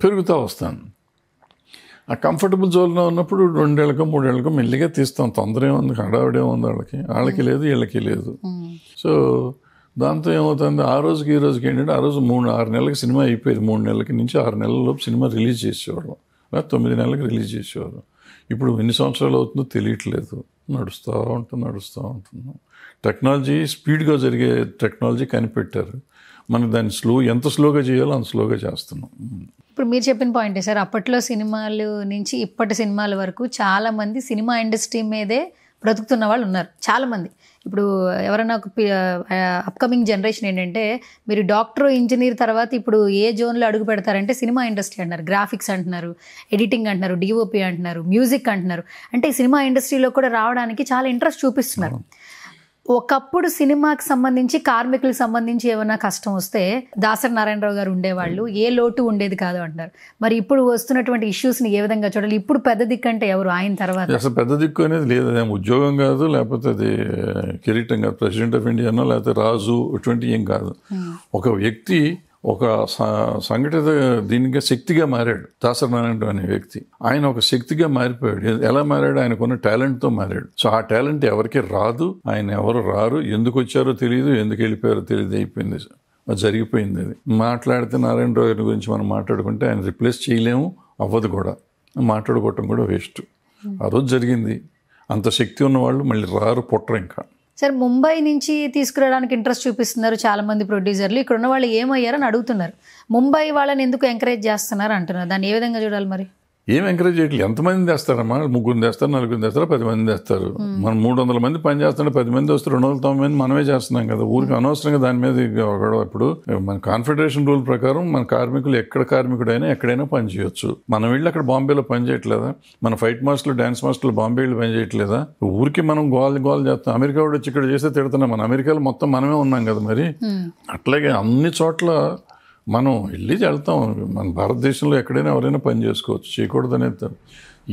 పెరుగుతూ వస్తాను. ఆ కంఫర్టబుల్ జోన్లో ఉన్నప్పుడు 2 ఏళ్ళకో 3 ఏళ్ళకో మెల్లిగా తీస్తాం. తొందర ఏముంది, హడావిడేముంది, వాళ్ళకి లేదు, వీళ్ళకి లేదు. సో దాంతో ఏమవుతుంది, ఆ రోజుకి ఈ రోజుకి ఏంటంటే ఆ రోజు 3-6 నెలలకి సినిమా అయిపోయేది. 3 నెలలకి నుంచి 6 నెలల లోపు సినిమా రిలీజ్ చేసేవాడు, 9 నెలలకి రిలీజ్ చేసేవారు. ఇప్పుడు ఎన్ని సంవత్సరాలు అవుతుందో తెలియట్లేదు. నడుస్తూ ఉంటుంది. టెక్నాలజీ స్పీడ్గా జరిగే టెక్నాలజీ కనిపెట్టారు. మనం దాన్ని ఎంత స్లోగా చేయాలో అంత స్లోగా చేస్తున్నాం. ఇప్పుడు మీరు చెప్పిన పాయింటే సార్, అప్పట్లో సినిమాలు నుంచి ఇప్పటి సినిమాల వరకు చాలామంది సినిమా ఇండస్ట్రీ మీదే బ్రతుకుతున్న వాళ్ళు ఉన్నారు చాలామంది. ఇప్పుడు ఎవరైనా ఒక అప్కమింగ్ జనరేషన్ ఏంటంటే, మీరు డాక్టర్, ఇంజనీర్ తర్వాత ఇప్పుడు ఏ జోన్లో అడుగు పెడతారంటే సినిమా ఇండస్ట్రీ అంటున్నారు, గ్రాఫిక్స్ అంటున్నారు, ఎడిటింగ్ అంటున్నారు, డిఓపి అంటున్నారు, మ్యూజిక్ అంటున్నారు. అంటే సినిమా ఇండస్ట్రీలో కూడా రావడానికి చాలా ఇంట్రెస్ట్ చూపిస్తున్నారు. ఒకప్పుడు సినిమాకి సంబంధించి, కార్మికులకు సంబంధించి ఏమైనా కష్టం వస్తే దాసరి నారాయణరావు గారు ఉండేవాళ్ళు, ఏ లోటు ఉండేది కాదు అంటారు. మరి ఇప్పుడు వస్తున్నటువంటి ఇష్యూస్ని ఏ విధంగా చూడాలి? ఇప్పుడు పెద్ద దిక్కు అంటే ఎవరు ఆయన తర్వాత? అసలు పెద్ద దిక్కు అనేది లేదు. అదేం ఉద్యోగం కాదు, లేకపోతే అది కిరీటం కాదు, ప్రెసిడెంట్ ఆఫ్ ఇండియానో లేకపోతే రాజు, ఇటువంటి ఏం కాదు. ఒక వ్యక్తి ఒక సంఘటిత దీనిగా శక్తిగా మారాడు. దాసరి నారాయణరావు అనే వ్యక్తి, ఆయన ఒక శక్తిగా మారిపోయాడు. ఎలా మారాడు? ఆయనకున్న టాలెంట్తో మారాడు. సో ఆ టాలెంట్ ఎవరికి రాదు, ఆయన ఎవరు రారు, ఎందుకు వచ్చారో తెలియదు, ఎందుకు వెళ్ళిపోయారో తెలియదు, అయిపోయింది, జరిగిపోయింది. అది మాట్లాడితే నారాయణరావు గారి గురించి మనం మాట్లాడుకుంటే ఆయన రిప్లేస్ చేయలేము, అవ్వదు కూడా, మాట్లాడుకోవటం కూడా వేస్ట్. ఆ రోజు జరిగింది. అంత శక్తి ఉన్నవాళ్ళు మళ్ళీ రారు, పుట్టరు. ఇంకా సార్, ముంబై నుంచి తీసుకురావడానికి ఇంట్రెస్ట్ చూపిస్తున్నారు చాలామంది ప్రొడ్యూసర్లు. ఇక్కడ ఉన్న వాళ్ళు ఏమయ్యారని అడుగుతున్నారు. ముంబై వాళ్ళని ఎందుకు ఎంకరేజ్ చేస్తున్నారు అంటున్నారు. దాన్ని ఏ విధంగా చూడాలి మరి? ఏం ఎంకరేజ్ చేయట్లేదు. ఎంతమంది తెస్తారమ్మా? 3 తెస్తారు, 4 తెస్తారు, 10 మంది తెస్తారు. మనం 300 మంది పని చేస్తుంటే 10 మంది వస్తే 290 మంది మనమే చేస్తున్నాం కదా. ఊరికి అనవసరంగా దాని మీద ఇప్పుడు మన కాన్ఫెడరేషన్ రూల్ ప్రకారం మన కార్మికులు ఎక్కడైనా ఎక్కడైనా పని చేయొచ్చు. మనం వెళ్ళి అక్కడ బాంబేలో పని చేయట్లేదా? మన ఫైట్ మాస్టర్లు, డాన్స్ మాస్టర్లు బాంబే వెళ్ళి పని చేయట్లేదా? ఊరికి మనం గోల్ చేస్తాం. అమెరికా కూడా వచ్చి ఇక్కడ చేస్తే తిడుతున్నాం. మన అమెరికాలో మొత్తం మనమే ఉన్నాం కదా. మరి అట్లాగే అన్ని చోట్ల మనం వెళ్ళి వెళ్తాం. మన భారతదేశంలో ఎక్కడైనా ఎవరైనా పని చేసుకోవచ్చు, చేయకూడదు అనేది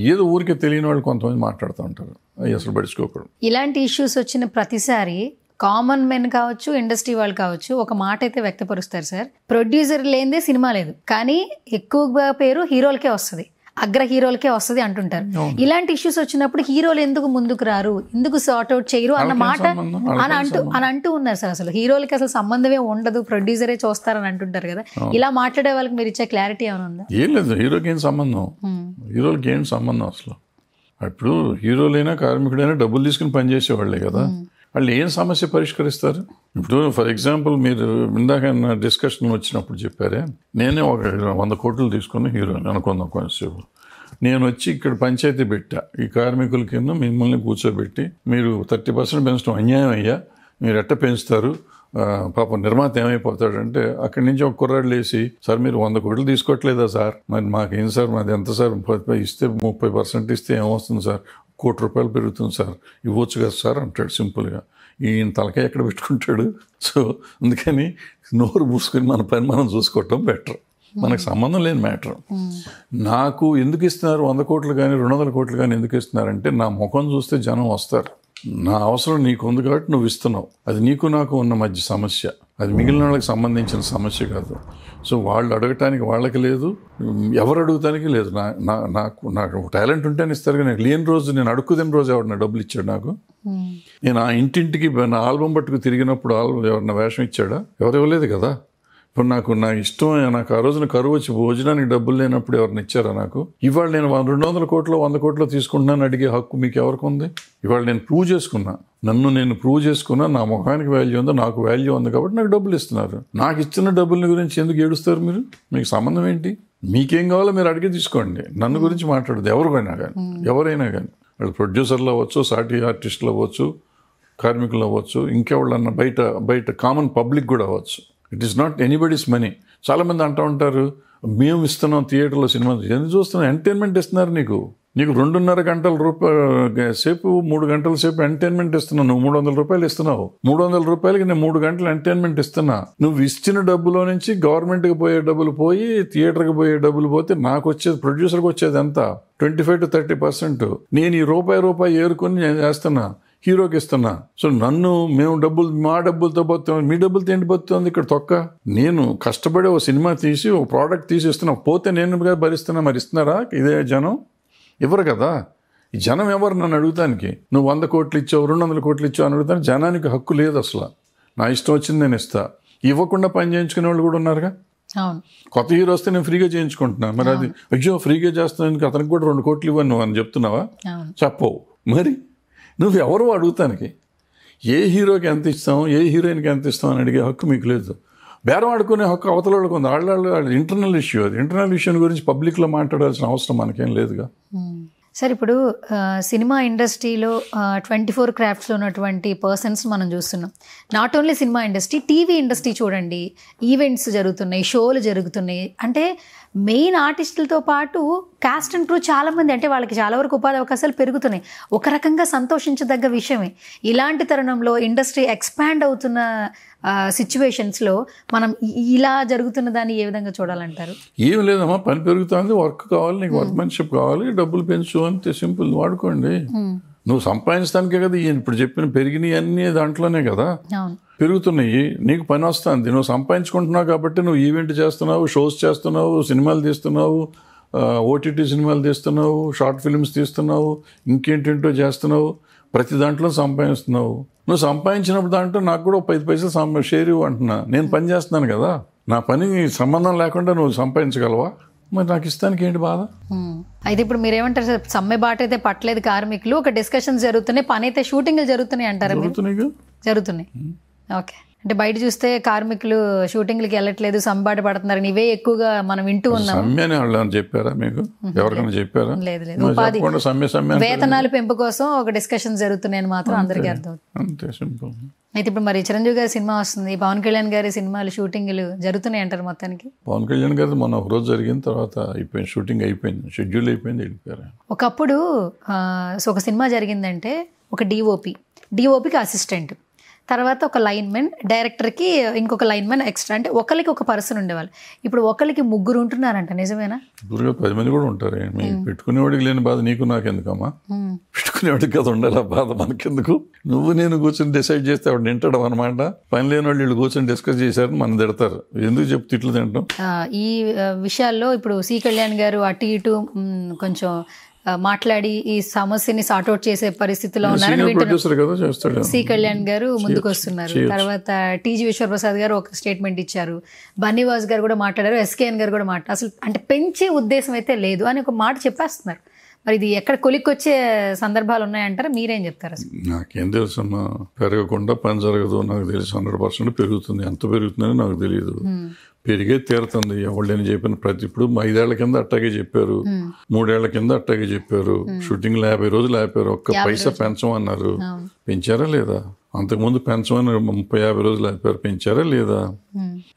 ఏదో ఊరికే తెలియని వాళ్ళు కొంతమంది మాట్లాడుతూ ఉంటారు. అవి అసలు పడుచుకోకూడదు. ఇలాంటి ఇష్యూస్ వచ్చిన ప్రతిసారి కామన్ మెన్ కావచ్చు, ఇండస్ట్రీ వాళ్ళు కావచ్చు, ఒక మాట అయితే వ్యక్తపరుస్తారు సార్, ప్రొడ్యూసర్ లేనిదే సినిమా లేదు, కానీ ఎక్కువగా పేరు హీరోలకే వస్తుంది, అగ్ర హీరోలకే వస్తుంది అంటుంటారు. ఇలాంటి ఇష్యూస్ వచ్చినప్పుడు హీరోలు ఎందుకు ముందుకు రారు, ఎందుకు సార్ట్అవుట్ చేయరు అన్న మాట అని అంటూ ఉన్నారు సార్. అసలు హీరోలకి అసలు సంబంధమే ఉండదు, ప్రొడ్యూసరే చూస్తారని అంటుంటారు కదా. ఇలా మాట్లాడే వాళ్ళకి మీరు ఇచ్చే క్లారిటీ ఏమైనా ఉందా? ఏం లేదు, హీరోకి ఏం సంబంధం, హీరోలకి ఏం సంబంధం అసలు. ఇప్పుడు హీరోలైనా కార్మికుడైనా డబ్బులు తీసుకుని పనిచేసేవాళ్ళే కదా. వాళ్ళు ఏం సమస్య పరిష్కరిస్తారు? ఇప్పుడు ఫర్ ఎగ్జాంపుల్ మీరు ఇందాక డిస్కషన్ వచ్చినప్పుడు చెప్పారే, నేనే ఒక 100 కోట్లు తీసుకుని హీరోని అనుకుందాం కొంచెంసేపు. నేను వచ్చి ఇక్కడ పంచాయతీ పెట్టా, ఈ కార్మికుల కింద మిమ్మల్ని కూర్చోబెట్టి మీరు 30% పెంచడం అన్యాయం అయ్యా, మీరు ఎట్ట పెంచుతారు, పాపం నిర్మాత ఏమైపోతాడంటే అక్కడి నుంచి ఒక కుర్రాడు లేసి, సార్ మీరు 100 కోట్లు తీసుకోవట్లేదా సార్, మరి మాకేం సార్, మాది ఎంత సార్, ఇస్తే 30% ఇస్తే ఏమొస్తుంది సార్, ₹1,00,00,000 పెరుగుతుంది సార్, ఇవ్వచ్చు కదా సార్ అంటాడు సింపుల్గా. ఈయన తలకాయ ఎక్కడ పెట్టుకుంటాడు? సో అందుకని నోరు మూసుకొని మన పని మనం చూసుకోవటం బెటర్. మనకు సంబంధం లేని మ్యాటర్. నాకు ఎందుకు ఇస్తున్నారు 100 కోట్లు కానీ 200 కోట్లు కానీ ఎందుకు ఇస్తున్నారంటే, నా ముఖం చూస్తే జనం వస్తారు. నా అవసరం నీకు ఉంది కాబట్టి నువ్వు ఇస్తున్నావు. అది నీకు నాకు ఉన్న మధ్య సమస్య, అది మిగిలిన వాళ్ళకి సంబంధించిన సమస్య కాదు. సో వాళ్ళు అడగటానికి వాళ్ళకి లేదు, ఎవరు అడుగుతానికి లేదు. నాకు టాలెంట్ ఉంటేనే ఇస్తారు. కానీ నాకు లేని రోజు, నేను అడుక్కుదిన రోజు ఎవరన్నా డబ్బులు ఇచ్చాడు నాకు? నేను ఆ ఇంటింటికి నా ఆల్బమ్ పట్టుకు తిరిగినప్పుడు ఎవరన్నా వేషం ఇచ్చాడా? ఎవరు ఇవ్వలేదు కదా. ఇప్పుడు నా ఇష్టం, నాకు ఆ రోజున కరువు వచ్చి భోజనానికి డబ్బులు లేనప్పుడు ఎవరిని ఇచ్చారా నాకు? ఇవాళ నేను 200 కోట్లు 100 కోట్లు తీసుకుంటున్నాను అడిగే హక్కు మీకు ఎవరికి ఉంది? ఇవాళ నేను ప్రూవ్ చేసుకున్నా, నేను ప్రూవ్ చేసుకున్నా, నా ముఖానికి వాల్యూ ఉందో, నాకు వాల్యూ ఉంది కాబట్టి నాకు డబ్బులు ఇస్తున్నారు. నాకు ఇచ్చిన డబ్బుల గురించి ఎందుకు ఏడుస్తారు మీరు? మీకు సంబంధం ఏంటి? మీకేం కావాలో మీరు అడిగి తీసుకోండి. నన్ను గురించి మాట్లాడదు ఎవరైనా కానీ వాళ్ళు ప్రొడ్యూసర్లు అవ్వచ్చు, సాటి ఆర్టిస్టులు అవ్వచ్చు, కార్మికులు అవ్వచ్చు, ఇంకెవళ్ళన్నా బయట కామన్ పబ్లిక్ కూడా అవ్వచ్చు. It is not anybody's money. చాలామంది అంటూ ఉంటారు, మేము ఇస్తున్నాం థియేటర్లో సినిమా ఎందుకు చూస్తున్నాం, ఎంటర్టైన్మెంట్ ఇస్తున్నారు నీకు 2.5 గంటల సేపు 3 గంటల సేపు ఎంటర్టైన్మెంట్ ఇస్తున్నావు. నువ్వు ₹300 ఇస్తున్నావు. ₹300కి నేను 3 గంటలు ఎంటర్టైన్మెంట్ ఇస్తున్నా. నువ్వు ఇచ్చిన డబ్బులో నుంచి గవర్నమెంట్కి పోయే డబ్బులు పోయి, థియేటర్కి పోయే డబ్బులు పోతే నాకు వచ్చేది, ప్రొడ్యూసర్కి వచ్చేది ఎంత? 25 to 30%. నేను ఈ రూపాయి ఏరుకొని నేను చేస్తున్నా, హీరోకి ఇస్తున్నా. సో మా డబ్బులతో పోతాం, మీ డబ్బులతో ఏంటి పోతుంది ఇక్కడ తొక్క? నేను కష్టపడి ఒక సినిమా తీసి ఒక ప్రోడక్ట్ తీసి ఇస్తున్నా, పోతే నేను భరిస్తున్నా. మరి ఇస్తున్నారా ఇదే జనం? ఇవ్వరు కదా. ఈ జనం ఎవరు నన్ను అడుగుతానికి? నువ్వు 100 కోట్లు ఇచ్చావు, 200 కోట్లు ఇచ్చావు అని అడుగుతాను. జనానికి హక్కు లేదు అసలు. నా ఇష్టం వచ్చింది నేను ఇస్తా. ఇవ్వకుండా పని చేయించుకునే వాళ్ళు కూడా ఉన్నారుగా. కొత్త హీరో వస్తే నేను ఫ్రీగా చేయించుకుంటున్నా. మరి అది అయ్యో ఫ్రీగా చేస్తున్నాను, అతనికి కూడా 2 కోట్లు ఇవ్వను నువ్వు అని చెప్తున్నావా? చెప్పవు. మరి నువ్వు ఎవరు అడుగుతానికి? ఏ హీరోకి ఎంత ఇస్తాం, ఏ హీరోయిన్కి ఎంత ఇస్తాం అని అడిగే హక్కు మీకు లేదు. బేరం ఆడుకునే హక్కు అవతల వాళ్ళకు ఉంది. వాళ్ళ ఇంటర్నల్ ఇష్యూ. అది ఇంటర్నల్ ఇష్యూ గురించి పబ్లిక్లో మాట్లాడాల్సిన అవసరం మనకేం లేదుగా. సార్ ఇప్పుడు సినిమా ఇండస్ట్రీలో 24 క్రాఫ్ట్స్లో ఉన్నటువంటి పర్సన్స్ మనం చూస్తున్నాం. Not only cinema industry, TV industry చూడండి, ఈవెంట్స్ జరుగుతున్నాయి, షోలు జరుగుతున్నాయి. అంటే మెయిన్ ఆర్టిస్టులతో పాటు కాస్ట్ అండ్ క్రూ చాలామంది, అంటే వాళ్ళకి చాలా వరకు ఉపాధి అవకాశాలు పెరుగుతున్నాయి. ఒక రకంగా సంతోషించదగ్గ విషయమే. ఇలాంటి తరుణంలో ఇండస్ట్రీ ఎక్స్పాండ్ అవుతున్న సిచ్యువేషన్స్లో మనం ఇలా జరుగుతున్న దాన్ని ఏ విధంగా చూడాలంటారు? ఏం లేదమ్మా, పని పెరుగుతుంది, వర్క్ కావాలి, నీకు వర్క్మెన్షిప్ కావాలి, డబ్బులు పెంచు అంతే, సింపుల్. వాడుకోండి. నువ్వు సంపాదించడానికే కదా ఇప్పుడు చెప్పిన పెరిగినాయి అన్నీ దాంట్లోనే కదా పెరుగుతున్నాయి. నీకు పని వస్తుంది, నువ్వు సంపాదించుకుంటున్నావు కాబట్టి నువ్వు ఈవెంట్ చేస్తున్నావు, షోస్ చేస్తున్నావు, సినిమాలు తీస్తున్నావు, ఓటీటీ సినిమాలు తీస్తున్నావు, షార్ట్ ఫిల్మ్స్ తీస్తున్నావు, ఇంకేంటేంటో చేస్తున్నావు, ప్రతి దాంట్లో సంపాదిస్తున్నావు. నువ్వు సంపాదించినప్పుడు దాంట్లో నాకు కూడా 5 పైసలు షేర్ ఇవ్వు అంటున్నా. నేను పని చేస్తున్నాను కదా, నా పని సంబంధం లేకుండా నువ్వు సంపాదించగలవా? మరి నాకు ఇస్తానికి ఏంటి బాధ? అయితే ఇప్పుడు మీరేమంటారు సార్, సమ్మె బాట అయితే పట్టలేదు కార్మికులు, ఒక డిస్కషన్స్ జరుగుతున్నాయి, పని అయితే షూటింగ్లు జరుగుతున్నాయి అంటారు? జరుగుతున్నాయి. ఓకే. అంటే బయట చూస్తే కార్మికులు షూటింగ్లకి వెళ్ళట్లేదు, సమ్మె బాట పడుతున్నారు, ఇవే ఎక్కువగా మనం వింటూ ఉన్నాం. చెప్పారా మీకు? ఎవరికైనా చెప్పారా? లేదు. ఉపాధి వేతనాలు పెంపు కోసం ఒక డిస్కషన్ జరుగుతున్నాయని మాత్రం అందరికీ అర్థం. అయితే ఇప్పుడు మరి చిరంజీవి గారి సినిమా వస్తుంది, పవన్ కళ్యాణ్ గారి సినిమాలు షూటింగ్లు జరుగుతున్నాయి అంటారు మొత్తానికి? పవన్ కళ్యాణ్ గారి మొన్న ఒక రోజు జరిగిన తర్వాత అయిపోయింది, షూటింగ్ అయిపోయింది, షెడ్యూల్ అయిపోయింది, వెళ్ళిపోయారు. ఒకప్పుడు ఒక సినిమా జరిగిందంటే ఒక డిఓపికి అసిస్టెంట్, తర్వాత ఒక లైన్మెన్, డైరెక్టర్కి ఇంకొక లైన్మెన్ ఎక్స్ట్రా, అంటే ఒకరికి ఒక పర్సన్ ఉండేవాళ్ళు. ఇప్పుడు ఒకరికి 3 ఉంటున్నారంట, నిజమేనా? 10 మంది కూడా ఉంటారు. పెట్టుకునేవాడికి లేని బాధ నీకు నాకెందుకమ్మా? పెట్టుకునేవాడికి కదా ఉండాలి ఆ బాధ, మనకెందుకు? నువ్వు నేను కూర్చొని డిసైడ్ చేస్తే ఆవిడ తింటాడు అనమాట. పని లేని వాళ్ళు వీళ్ళు కూర్చొని డిస్కస్ చేశారని మనం తిడతారు. ఎందుకు చెప్పు తిట్లు తింటాం? ఈ విషయాల్లో ఇప్పుడు సి కళ్యాణ్ గారు అటు ఇటు కొంచెం మాట్లాడి ఈ సమస్యని సార్ట్అవుట్ చేసే పరిస్థితిలో ఉన్నారు. సి కళ్యాణ్ గారు ముందుకు వస్తున్నారు. తర్వాత టీజీ విశ్వప్రసాద్ గారు ఒక స్టేట్మెంట్ ఇచ్చారు, బన్నీవాస్ గారు కూడా మాట్లాడారు, ఎస్కేఎన్ గారు కూడా అసలు అంటే పెంచే ఉద్దేశం అయితే లేదు అని ఒక మాట చెప్పేస్తున్నారు. మరి ఇది ఎక్కడ కొలిక్కొచ్చే సందర్భాలు ఉన్నాయంటారా? మీరేం చెప్తారు అసలు? నాకేం తెలుసమ్మా, పెరగకుండా పని జరగదు. నాకు తెలిసి 100% పెరుగుతుంది. ఎంత పెరుగుతుందని నాకు తెలియదు. పెరిగే తీరుతుంది. ఎవళ్ళని చెప్పిన ప్రతి ఇప్పుడు 5 ఏళ్ల కింద అట్టాగే చెప్పారు, 3 ఏళ్ల కింద అట్టాగే చెప్పారు. షూటింగ్లో 50 రోజులు ఆపారు, ఒక్క పైసా పెంచమన్నారు. పెంచారా లేదా? అంతకుముందు పెంచమని 30-50 రోజులు ఆపారు, పెంచారా లేదా?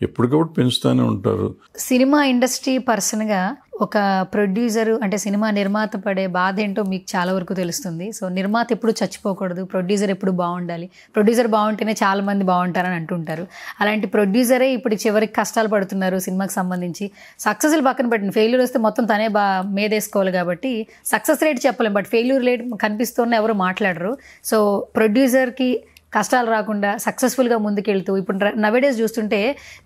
ఎప్పటికప్పుడు పెంచుతానే ఉంటారు. సినిమా ఇండస్ట్రీ పర్సన్గా ఒక ప్రొడ్యూసర్ అంటే సినిమా నిర్మాత పడే బాధ ఏంటో మీకు చాలా వరకు తెలుస్తుంది. సో నిర్మాత ఎప్పుడు చచ్చిపోకూడదు, ప్రొడ్యూసర్ ఎప్పుడు బాగుండాలి, ప్రొడ్యూసర్ బాగుంటేనే చాలా మంది బాగుంటారని అంటుంటారు. అలాంటి ప్రొడ్యూసరే ఇప్పుడు చివరికి కష్టాలు పడుతున్నారు సినిమాకి సంబంధించి. సక్సెస్లు పక్కన పెట్టండి, ఫెయిల్యూర్ వస్తే మొత్తం తనే మేదేసుకోవాలి కాబట్టి సక్సెస్ రేట్ చెప్పలేం, బట్ ఫెయిల్యూర్ రేట్ కనిపిస్తున్నా ఎవరు మాట్లాడరు. సో ప్రొడ్యూసర్కి కష్టాలు రాకుండా సక్సెస్ఫుల్గా ముందుకెళ్తూ ఇప్పుడు నవేడేస్ చూస్తుంటే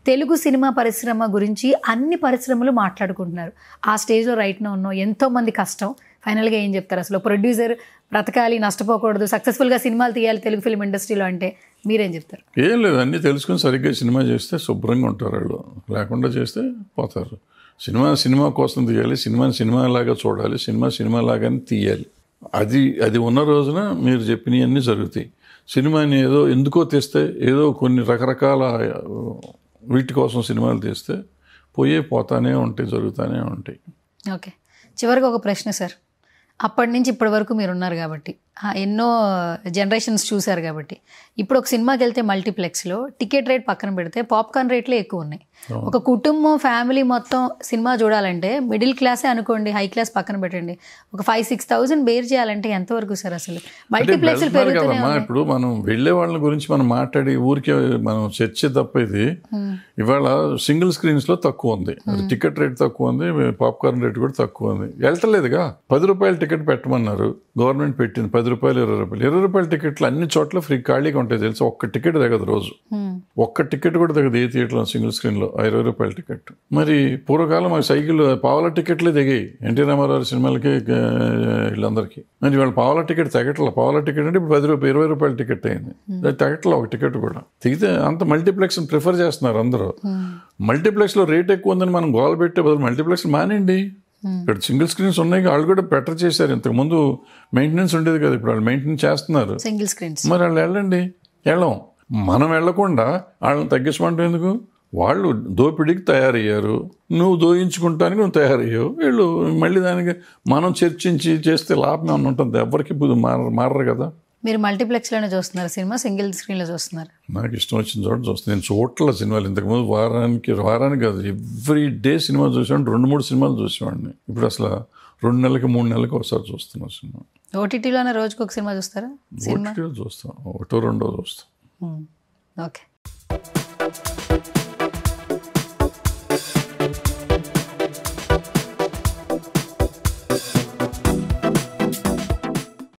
తెలుగు సినిమా పరిశ్రమ గురించి అన్ని పరిశ్రమలు మాట్లాడుకుంటున్నారు. ఆ స్టేజ్లో రైట్నా ఉన్నాం. ఎంతోమంది కష్టం. ఫైనల్గా ఏం చెప్తారు అసలు? ప్రొడ్యూసర్ బ్రతకాలి, నష్టపోకూడదు, సక్సెస్ఫుల్గా సినిమాలు తీయాలి తెలుగు ఫిల్మ్ ఇండస్ట్రీలో అంటే మీరేం చెప్తారు? ఏం లేదు, అన్నీ తెలుసుకుని సరిగ్గా సినిమా చేస్తే శుభ్రంగా ఉంటారు వాళ్ళు. లేకుండా చేస్తే పోతారు. సినిమా కోసం తీయాలి, సినిమాలాగా చూడాలి, సినిమాలాగానే తీయాలి. అది ఉన్న రోజున మీరు చెప్పినవన్నీ జరుగుతాయి. సినిమాని ఏదో ఎందుకో తీస్తే, ఏదో కొన్ని రకరకాల వీటి కోసం సినిమాలు తీస్తే పోతానే ఉంటాయి, జరుగుతూనే ఉంటాయి. ఓకే, చివరికి ఒక ప్రశ్న సార్. అప్పటి నుంచి ఇప్పటి వరకు మీరు ఉన్నారు కాబట్టి, ఎన్నో జనరేషన్స్ చూశారు కాబట్టి, ఇప్పుడు ఒక సినిమాకి వెళ్తే మల్టీప్లెక్స్లో టికెట్ రేట్ పక్కన పెడితే పాప్కార్న్ రేట్లే ఎక్కువ ఉన్నాయి. ఒక కుటుంబం ఫ్యామిలీ మొత్తం సినిమా చూడాలంటే మిడిల్ క్లాసే అనుకోండి, హై క్లాస్ పక్కన పెట్టండి, ఒక 5,000-6,000 బేర్ చేయాలంటే ఎంతవరకు సార్ అసలు? మల్టీప్లెక్స్ కదమ్మా. ఇప్పుడు మనం వెళ్ళే వాళ్ళ గురించి మనం మాట్లాడి ఊరికే మనం చర్చ తప్ప. ఇది ఇవాళ సింగిల్ స్క్రీన్స్లో తక్కువ ఉంది, టికెట్ రేట్ తక్కువ ఉంది, పాప్కార్న్ రేట్ కూడా తక్కువ ఉంది. వెళ్తలేదుగా. 10 రూపాయల టికెట్ పెట్టమన్నారు, గవర్నమెంట్ పెట్టింది. 10 రూపాయలు 20 రూపాయలు. 20 రూపాయల టికెట్లు అన్ని చోట్ల ఫ్రీ ఖాళీగా ఉంటాయి తెలుసు. ఒక్క టికెట్ తగ్గదు రోజు, ఒక్క టికెట్ కూడా తగ్గదు ఏ థియేటర్లో సింగిల్ స్క్రీన్లో. 20 రూపాయల టికెట్. మరి పూర్వకాలం మాకు సైకిల్ పావుల టికెట్లే దిగాయి ఎన్టీ రామారావు సినిమాలకి వీళ్ళందరికీ. మరి వాళ్ళు పావుల టికెట్ తగ్గట్ల. పావుల టికెట్ అంటే ఇప్పుడు 20 రూపాయల టికెట్ అయింది. తగ్గట్ల ఒక టికెట్ కూడా. దిగితే అంత మల్టీప్లెక్స్ ప్రిఫర్ చేస్తున్నారు అందరూ. మల్టీప్లెక్స్లో రేట్ ఎక్కువ ఉందని మనం గోల పెట్టే బదులు మల్టీప్లెక్స్ మానేయండి. ఇక్కడ సింగిల్ స్క్రీన్స్ ఉన్నాయి, వాళ్ళు కూడా బెటర్ చేశారు. ఇంతకుముందు మెయింటెనెన్స్ ఉండేది కదా, ఇప్పుడు వాళ్ళు మెయింటెనెన్స్ చేస్తున్నారు సింగిల్ స్క్రీన్స్. మరి వాళ్ళు వెళ్ళం. మనం వెళ్ళకుండా వాళ్ళని తగ్గించమంటే ఎందుకు? వాళ్ళు దోపిడీకి తయారయ్యారు, నువ్వు దోయించుకుంటానికి నువ్వు తయారయ్యావు. వీళ్ళు మళ్ళీ దానికి మనం చర్చించి చేస్తే లాభం ఏమన్నా ఉంటుంది? ఎవరికి మారరు కదా. మీరు మల్టీప్లెక్స్లోనే చూస్తున్నారు సినిమా, సింగిల్ స్క్రీన్లో చూస్తున్నారు? నాకు ఇష్టం వచ్చిన చోట చూస్తాను. నేను చూడట్ల సినిమాలు. ఇంతకుముందు వారానికి కాదు, ఎవ్రీ డే సినిమా చూసాను. 2-3 సినిమాలు చూసేవాడిని. ఇప్పుడు అసలు 2 నెలలకి 3 నెలలకి ఒకసారి చూస్తున్నాను సినిమా. ఓటీటీలోనే రోజుకి ఒక సినిమా చూస్తారా? ఓటీటీలో చూస్తాం, 1-2 చూస్తాం. ఓకే.